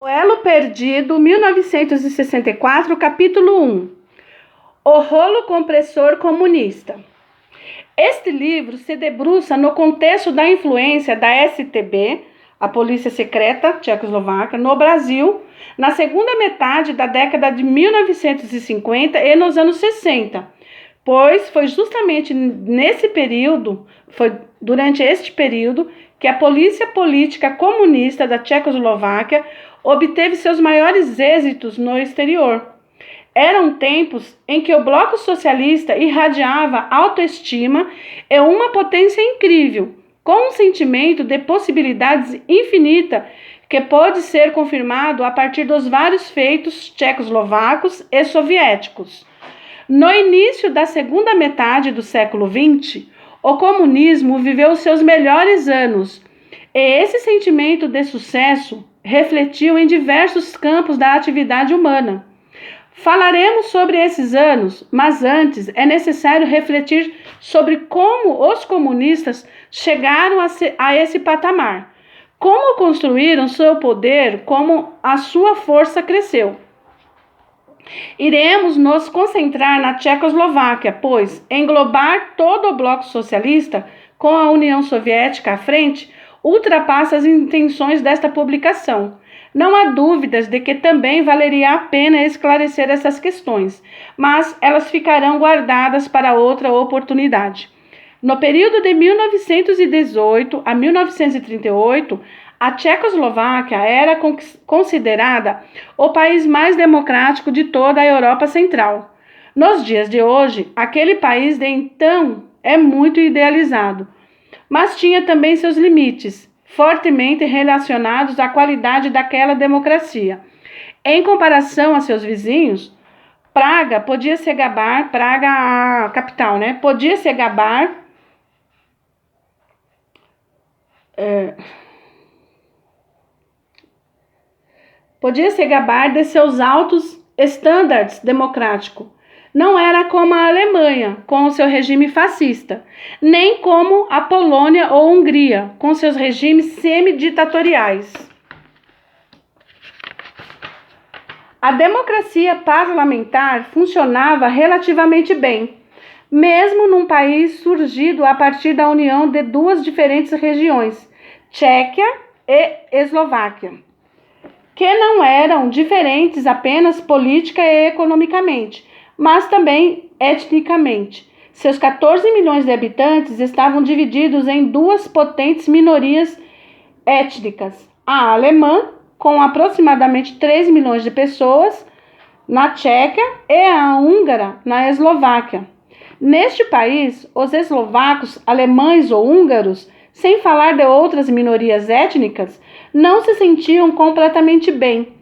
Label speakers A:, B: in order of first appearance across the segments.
A: O Elo Perdido, 1964, capítulo 1. O rolo compressor comunista. Este livro se debruça no contexto da influência da StB, a Polícia Secreta Tchecoslovaca, no Brasil, na segunda metade da década de 1950 e nos anos 60, pois foi justamente durante este período, que a polícia política comunista da Tchecoslováquia obteve seus maiores êxitos no exterior. Eram tempos em que o bloco socialista irradiava autoestima e uma potência incrível, com um sentimento de possibilidades infinita que pode ser confirmado a partir dos vários feitos tchecoslovacos e soviéticos. No início da segunda metade do século XX, o comunismo viveu seus melhores anos, e esse sentimento de sucesso refletiu em diversos campos da atividade humana. Falaremos sobre esses anos, mas antes é necessário refletir sobre como os comunistas chegaram a esse patamar, como construíram seu poder, como a sua força cresceu. Iremos nos concentrar na Tchecoslováquia, pois englobar todo o bloco socialista, com a União Soviética à frente, ultrapassa as intenções desta publicação. Não há dúvidas de que também valeria a pena esclarecer essas questões, mas elas ficarão guardadas para outra oportunidade. No período de 1918 a 1938, a Tchecoslováquia era considerada o país mais democrático de toda a Europa Central. Nos dias de hoje, aquele país de então é muito idealizado, mas tinha também seus limites, fortemente relacionados à qualidade daquela democracia. Em comparação a seus vizinhos, Praga, a capital, podia se gabar de seus altos estándares democráticos. Não era como a Alemanha, com o seu regime fascista, nem como a Polônia ou Hungria, com seus regimes semiditatoriais. A democracia parlamentar funcionava relativamente bem, mesmo num país surgido a partir da união de duas diferentes regiões, Tchequia e Eslováquia, que não eram diferentes apenas política e economicamente, mas também etnicamente. Seus 14 milhões de habitantes estavam divididos em duas potentes minorias étnicas, a alemã, com aproximadamente 3 milhões de pessoas na Tchequia, e a húngara na Eslováquia. Neste país, os eslovacos, alemães ou húngaros, sem falar de outras minorias étnicas, não se sentiam completamente bem,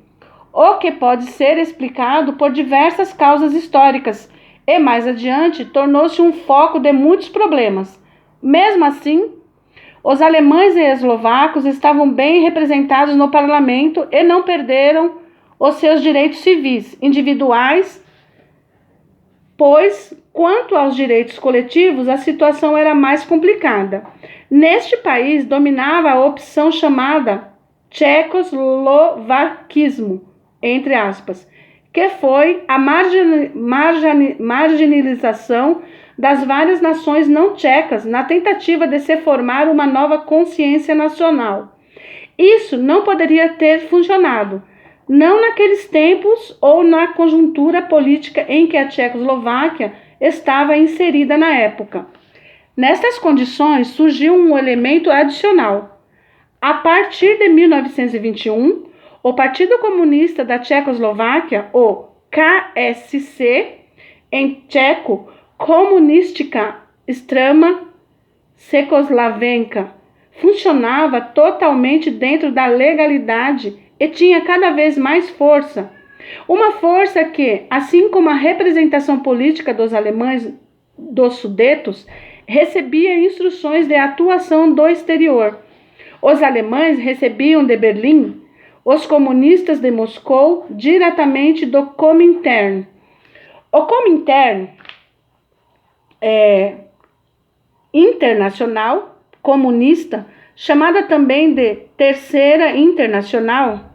A: o que pode ser explicado por diversas causas históricas, e mais adiante tornou-se um foco de muitos problemas. Mesmo assim, os alemães e eslovacos estavam bem representados no parlamento e não perderam os seus direitos civis individuais, pois, quanto aos direitos coletivos, a situação era mais complicada. Neste país dominava a opção chamada tchecoslovaquismo, entre aspas, que foi a marginalização das várias nações não tchecas na tentativa de se formar uma nova consciência nacional. Isso não poderia ter funcionado, não naqueles tempos ou na conjuntura política em que a Tchecoslováquia estava inserida na época. Nestas condições surgiu um elemento adicional. A partir de 1921, o Partido Comunista da Tchecoslováquia, o KSC, em tcheco, Komunistická strana Československa, funcionava totalmente dentro da legalidade e tinha cada vez mais força. Uma força que, assim como a representação política dos alemães dos Sudetos, recebia instruções de atuação do exterior. Os alemães recebiam de Berlim, os comunistas de Moscou, diretamente do Comintern. O Comintern internacional comunista, chamada também de Terceira Internacional,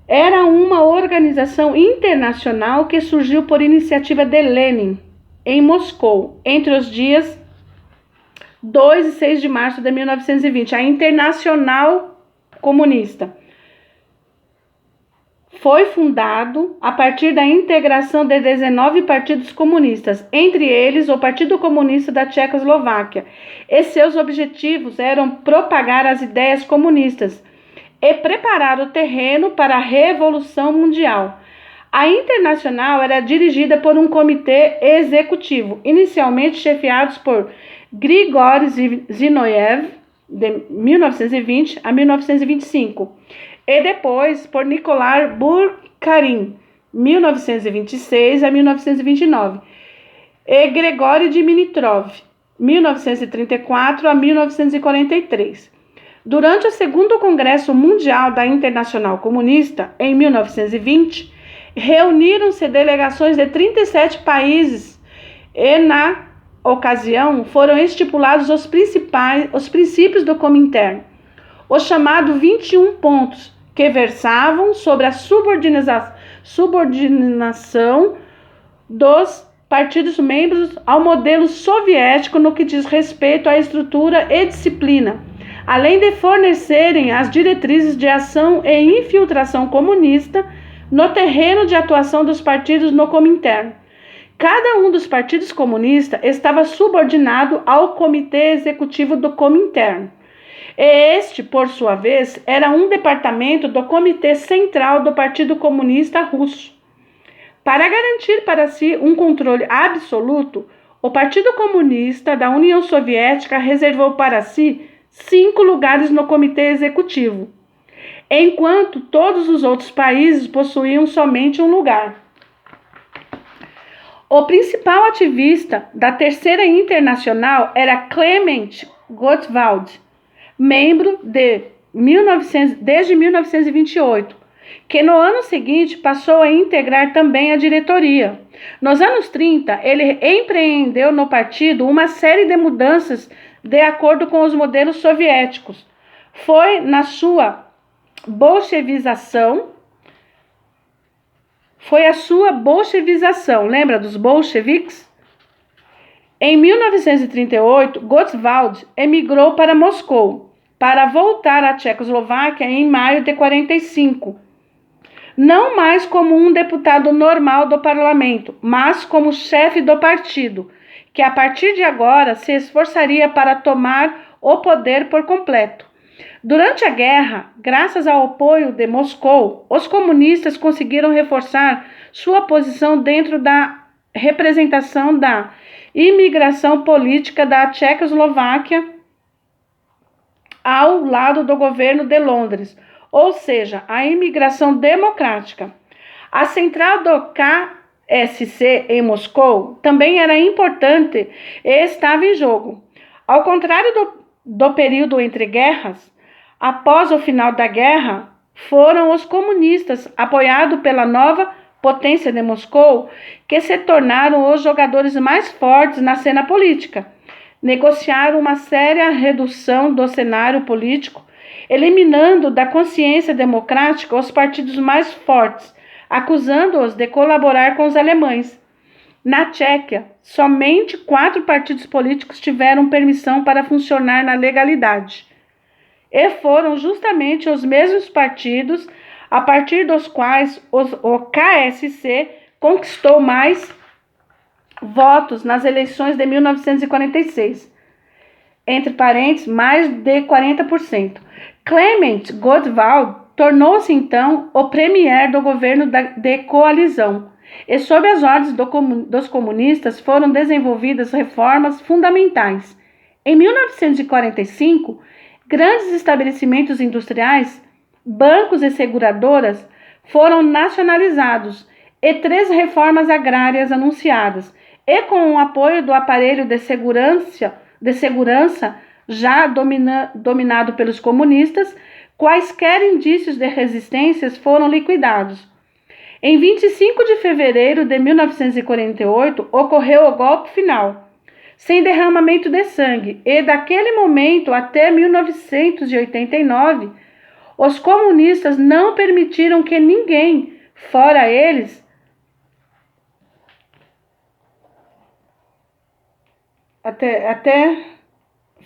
A: Era uma organização internacional que surgiu por iniciativa de Lenin, em Moscou, entre os dias 2 e 6 de março de 1920, a Internacional Comunista. Foi fundado a partir da integração de 19 partidos comunistas, entre eles o Partido Comunista da Tchecoslováquia, e seus objetivos eram propagar as ideias comunistas e preparar o terreno para a Revolução Mundial. A Internacional era dirigida por um comitê executivo, inicialmente chefiados por Grigori Zinoviev, de 1920 a 1925, e depois por Nikolai Bukharin, 1926 a 1929, e Grigori Dimitrov, 1934 a 1943. Durante o segundo Congresso Mundial da Internacional Comunista, em 1920, reuniram-se delegações de 37 países e, na ocasião, foram estipulados os princípios do Comintern, os chamados 21 pontos, que versavam sobre a subordinação dos partidos membros ao modelo soviético no que diz respeito à estrutura e disciplina, além de fornecerem as diretrizes de ação e infiltração comunista no terreno de atuação dos partidos no Comintern. Cada um dos partidos comunistas estava subordinado ao Comitê Executivo do Comintern. E este, por sua vez, era um departamento do Comitê Central do Partido Comunista Russo. Para garantir para si um controle absoluto, o Partido Comunista da União Soviética reservou para si 5 lugares no Comitê Executivo, enquanto todos os outros países possuíam somente um lugar. O principal ativista da Terceira Internacional era Clement Gottwald, membro desde 1928, que no ano seguinte passou a integrar também a diretoria. Nos anos 30, ele empreendeu no partido uma série de mudanças de acordo com os modelos soviéticos. Foi a sua bolchevização, lembra dos bolcheviques? Em 1938, Gottwald emigrou para Moscou, para voltar à Tchecoslováquia em maio de 1945. Não mais como um deputado normal do parlamento, mas como chefe do partido, que a partir de agora se esforçaria para tomar o poder por completo. Durante a guerra, graças ao apoio de Moscou, os comunistas conseguiram reforçar sua posição dentro da representação da imigração política da Tchecoslováquia ao lado do governo de Londres, ou seja, a imigração democrática. A central do KSC em Moscou também era importante e estava em jogo. Ao contrário do período entre guerras, após o final da guerra, foram os comunistas, apoiados pela nova potência de Moscou, que se tornaram os jogadores mais fortes na cena política. Negociaram uma séria redução do cenário político, eliminando da consciência democrática os partidos mais fortes, acusando-os de colaborar com os alemães. Na Tchequia, somente 4 partidos políticos tiveram permissão para funcionar na legalidade. E foram justamente os mesmos partidos a partir dos quais o KSC conquistou mais votos nas eleições de 1946. Entre parênteses, mais de 40%. Clement Gottwald tornou-se então o premier do governo de coalizão, e sob as ordens dos comunistas foram desenvolvidas reformas fundamentais. Em 1945, grandes estabelecimentos industriais, bancos e seguradoras foram nacionalizados e 3 reformas agrárias anunciadas, e com o apoio do aparelho de segurança já dominado pelos comunistas, quaisquer indícios de resistências foram liquidados. Em 25 de fevereiro de 1948, ocorreu o golpe final, sem derramamento de sangue, e daquele momento até 1989, Os comunistas não permitiram que ninguém, fora eles, até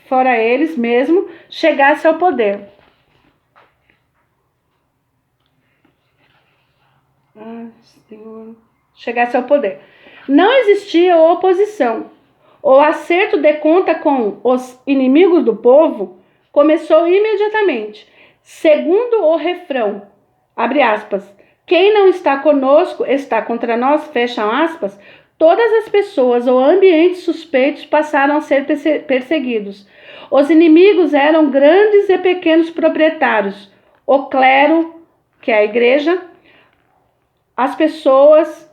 A: fora eles mesmo, chegasse ao poder. Chegasse ao poder. Não existia oposição. O acerto de conta com os inimigos do povo começou imediatamente. Segundo o refrão, abre aspas, quem não está conosco está contra nós, fecham aspas, todas as pessoas ou ambientes suspeitos passaram a ser perseguidos. Os inimigos eram grandes e pequenos proprietários, o clero, que é a igreja, as pessoas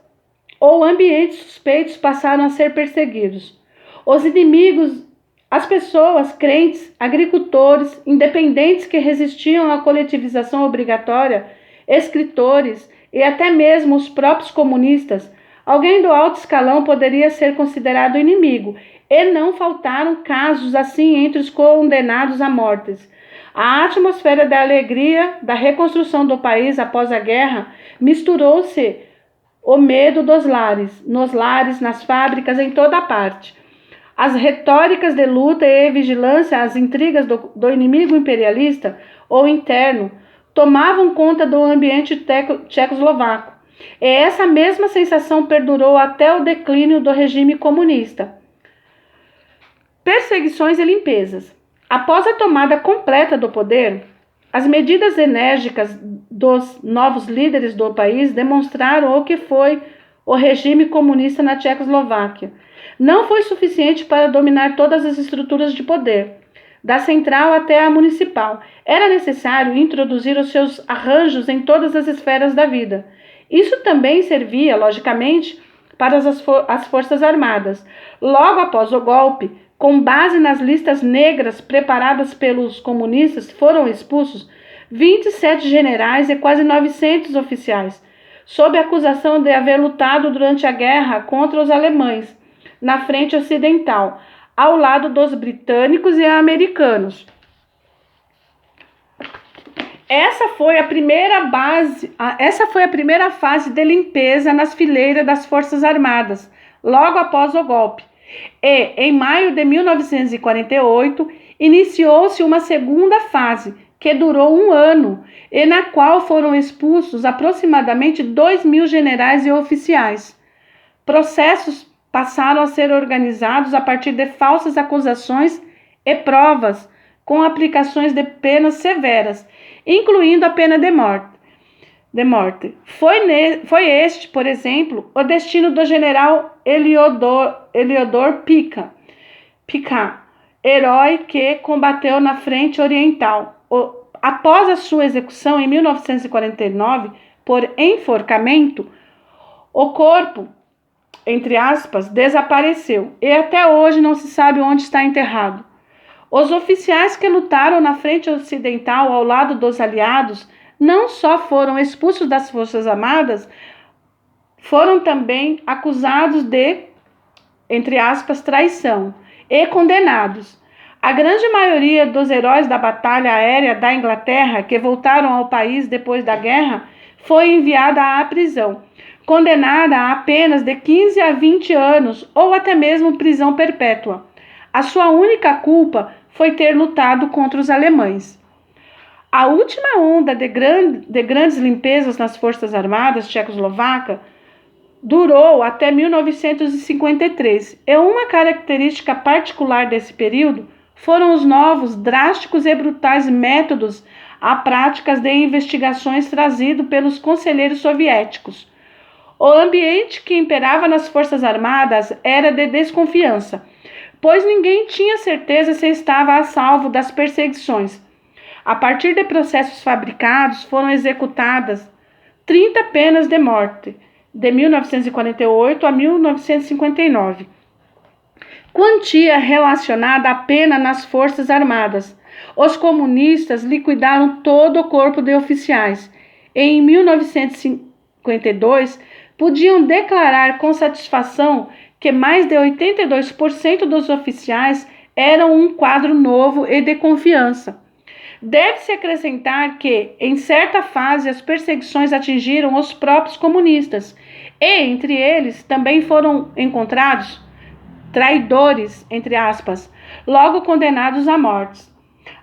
A: ou ambientes suspeitos passaram a ser perseguidos. Os inimigos, as pessoas, crentes, agricultores, independentes que resistiam à coletivização obrigatória, escritores e até mesmo os próprios comunistas, alguém do alto escalão poderia ser considerado inimigo, e não faltaram casos assim entre os condenados à morte. A atmosfera da alegria da reconstrução do país após a guerra misturou-se o medo dos lares, nos lares, nas fábricas, em toda parte. As retóricas de luta e vigilância, as intrigas do inimigo imperialista ou interno, tomavam conta do ambiente tchecoslovaco. E essa mesma sensação perdurou até o declínio do regime comunista. Perseguições e limpezas. Após a tomada completa do poder, as medidas enérgicas dos novos líderes do país demonstraram o que foi o regime comunista na Tchecoslováquia. Não foi suficiente para dominar todas as estruturas de poder, da central até a municipal. Era necessário introduzir os seus arranjos em todas as esferas da vida. Isso também servia, logicamente, para as Forças Armadas. Logo após o golpe, com base nas listas negras preparadas pelos comunistas, foram expulsos 27 generais e quase 900 oficiais, sob a acusação de haver lutado durante a guerra contra os alemães, na frente ocidental, ao lado dos britânicos e americanos. Essa foi a primeira fase de limpeza nas fileiras das Forças Armadas, logo após o golpe. E, em maio de 1948, iniciou-se uma segunda fase, que durou 1 ano, e na qual foram expulsos aproximadamente 2.000 generais e oficiais. Processos passaram a ser organizados a partir de falsas acusações e provas, com aplicações de penas severas, incluindo a pena de morte. Foi este, por exemplo, o destino do general Heliodor Picquet, herói que combateu na frente oriental. Após a sua execução em 1949 por enforcamento, o corpo, entre aspas, desapareceu e até hoje não se sabe onde está enterrado. Os oficiais que lutaram na frente ocidental ao lado dos aliados não só foram expulsos das Forças Armadas, foram também acusados de, entre aspas, traição e condenados. A grande maioria dos heróis da batalha aérea da Inglaterra que voltaram ao país depois da guerra foi enviada à prisão, condenada a apenas de 15 a 20 anos ou até mesmo prisão perpétua. A sua única culpa foi ter lutado contra os alemães. A última onda de grandes limpezas nas Forças Armadas tchecoslovacas durou até 1953, e uma característica particular desse período foram os novos, drásticos e brutais métodos a práticas de investigações trazidos pelos conselheiros soviéticos. O ambiente que imperava nas Forças Armadas era de desconfiança, pois ninguém tinha certeza se estava a salvo das perseguições. A partir de processos fabricados, foram executadas 30 penas de morte, de 1948 a 1959. Quantia relacionada à pena nas Forças Armadas. Os comunistas liquidaram todo o corpo de oficiais. E, em 1952, podiam declarar com satisfação que mais de 82% dos oficiais eram um quadro novo e de confiança. Deve-se acrescentar que, em certa fase, as perseguições atingiram os próprios comunistas, e, entre eles, também foram encontrados traidores, entre aspas, logo condenados à morte.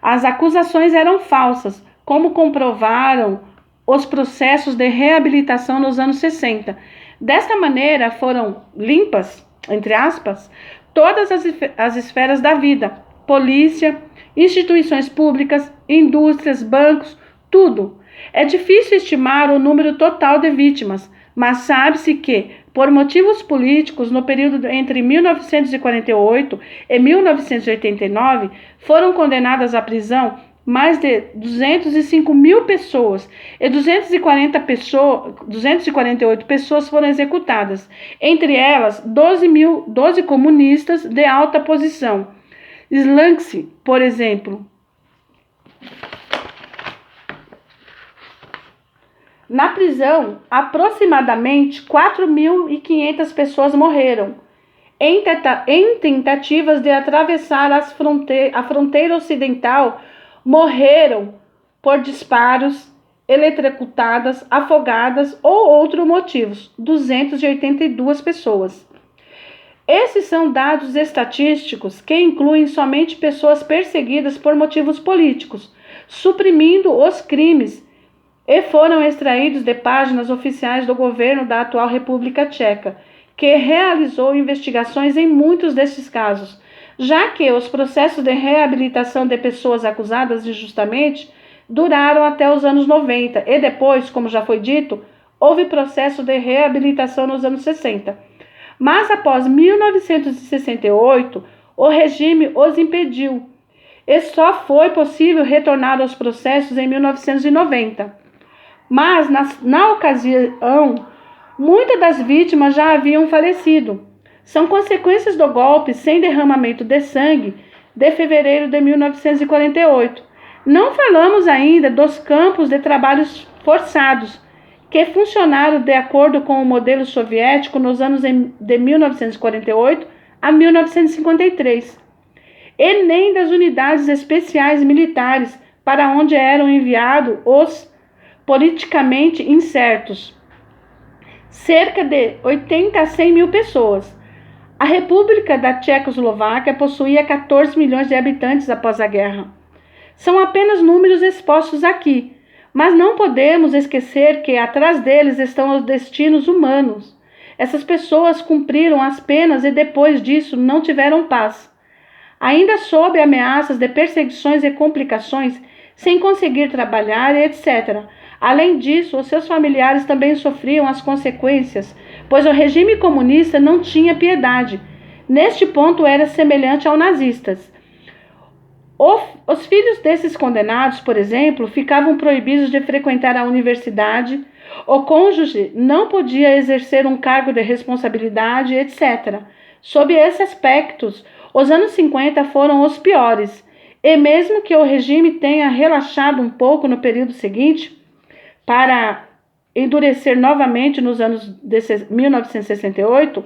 A: As acusações eram falsas, como comprovaram os processos de reabilitação nos anos 60. Desta maneira, foram limpas, entre aspas, todas as esferas da vida: polícia, instituições públicas, indústrias, bancos, tudo. É difícil estimar o número total de vítimas, mas sabe-se que, por motivos políticos, no período entre 1948 e 1989, foram condenadas à prisão mais de 205 mil pessoas e 248 pessoas foram executadas, entre elas 12 comunistas de alta posição. Slanksy, por exemplo. Na prisão, aproximadamente 4.500 pessoas morreram em tentativas de atravessar a fronteira ocidental. Morreram por disparos, eletrocutadas, afogadas ou outros motivos, 282 pessoas. Esses são dados estatísticos que incluem somente pessoas perseguidas por motivos políticos, suprimindo os crimes, e foram extraídos de páginas oficiais do governo da atual República Tcheca, que realizou investigações em muitos desses casos, já que os processos de reabilitação de pessoas acusadas injustamente duraram até os anos 90 e depois, como já foi dito, houve processo de reabilitação nos anos 60. Mas após 1968, o regime os impediu e só foi possível retornar aos processos em 1990. Mas, na ocasião, muitas das vítimas já haviam falecido. São consequências do golpe sem derramamento de sangue de fevereiro de 1948. Não falamos ainda dos campos de trabalhos forçados, que funcionaram de acordo com o modelo soviético nos anos de 1948 a 1953, e nem das unidades especiais militares para onde eram enviados os politicamente incertos, cerca de 80 a 100 mil pessoas. A República da Tchecoslováquia possuía 14 milhões de habitantes após a guerra. São apenas números expostos aqui, mas não podemos esquecer que atrás deles estão os destinos humanos. Essas pessoas cumpriram as penas e depois disso não tiveram paz. Ainda sob ameaças de perseguições e complicações, sem conseguir trabalhar, etc. Além disso, os seus familiares também sofriam as consequências, pois o regime comunista não tinha piedade. Neste ponto era semelhante aos nazistas. Os filhos desses condenados, por exemplo, ficavam proibidos de frequentar a universidade, o cônjuge não podia exercer um cargo de responsabilidade, etc. Sob esses aspectos, os anos 50 foram os piores, e mesmo que o regime tenha relaxado um pouco no período seguinte, para endurecer novamente nos anos de 1968,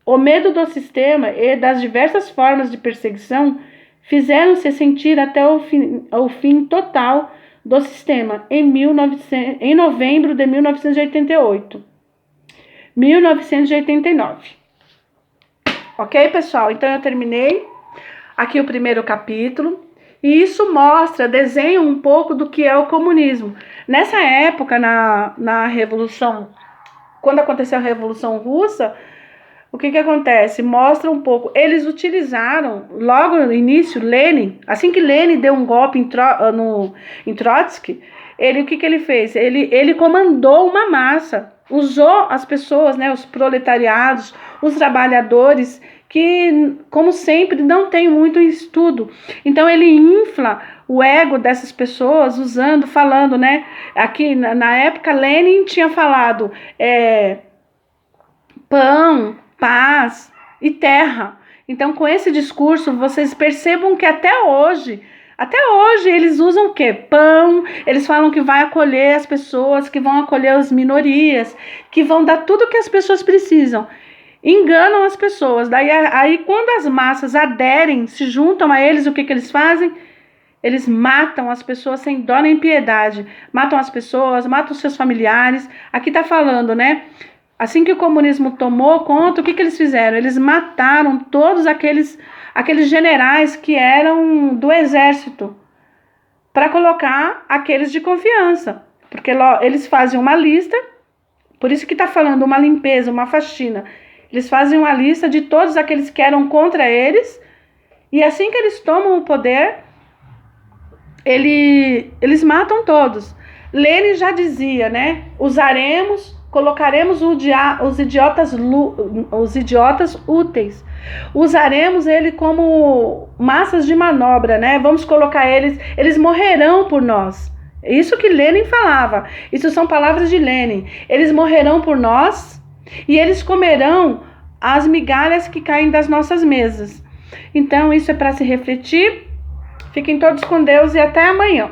A: o medo do sistema e das diversas formas de perseguição fizeram-se sentir até o fim total do sistema em novembro de 1989. Ok, pessoal? Então eu terminei aqui o primeiro capítulo. E isso desenha um pouco do que é o comunismo. Nessa época, na Revolução, quando aconteceu a Revolução Russa, o que acontece? Mostra um pouco. Eles utilizaram, logo no início, Lenin, assim que Lenin deu um golpe em Trotsky, o que ele fez? Ele comandou uma massa, usou as pessoas, né, os proletariados, os trabalhadores, que, como sempre, não tem muito estudo. Então, ele infla o ego dessas pessoas, falando, né? Aqui, na época, Lenin tinha falado pão, paz e terra. Então, com esse discurso, vocês percebam que até hoje eles usam o quê? Pão, eles falam que vai acolher as pessoas, que vão acolher as minorias, que vão dar tudo o que as pessoas precisam. Enganam as pessoas. Daí, quando as massas aderem, se juntam a eles, o que eles fazem? Eles matam as pessoas sem dó nem piedade. Matam as pessoas, matam seus familiares. Aqui está falando, né? Assim que o comunismo tomou conta, o que eles fizeram? Eles mataram todos aqueles generais que eram do exército, para colocar aqueles de confiança. Porque eles fazem uma lista, por isso que está falando uma limpeza, uma faxina. Eles fazem uma lista de todos aqueles que eram contra eles, e assim que eles tomam o poder, eles matam todos. Lenin já dizia, né? Colocaremos os idiotas úteis. Usaremos ele como massas de manobra, né? Vamos colocar eles morrerão por nós. Isso que Lenin falava. Isso são palavras de Lenin. Eles morrerão por nós e eles comerão as migalhas que caem das nossas mesas. Então, isso é para se refletir. Fiquem todos com Deus e até amanhã.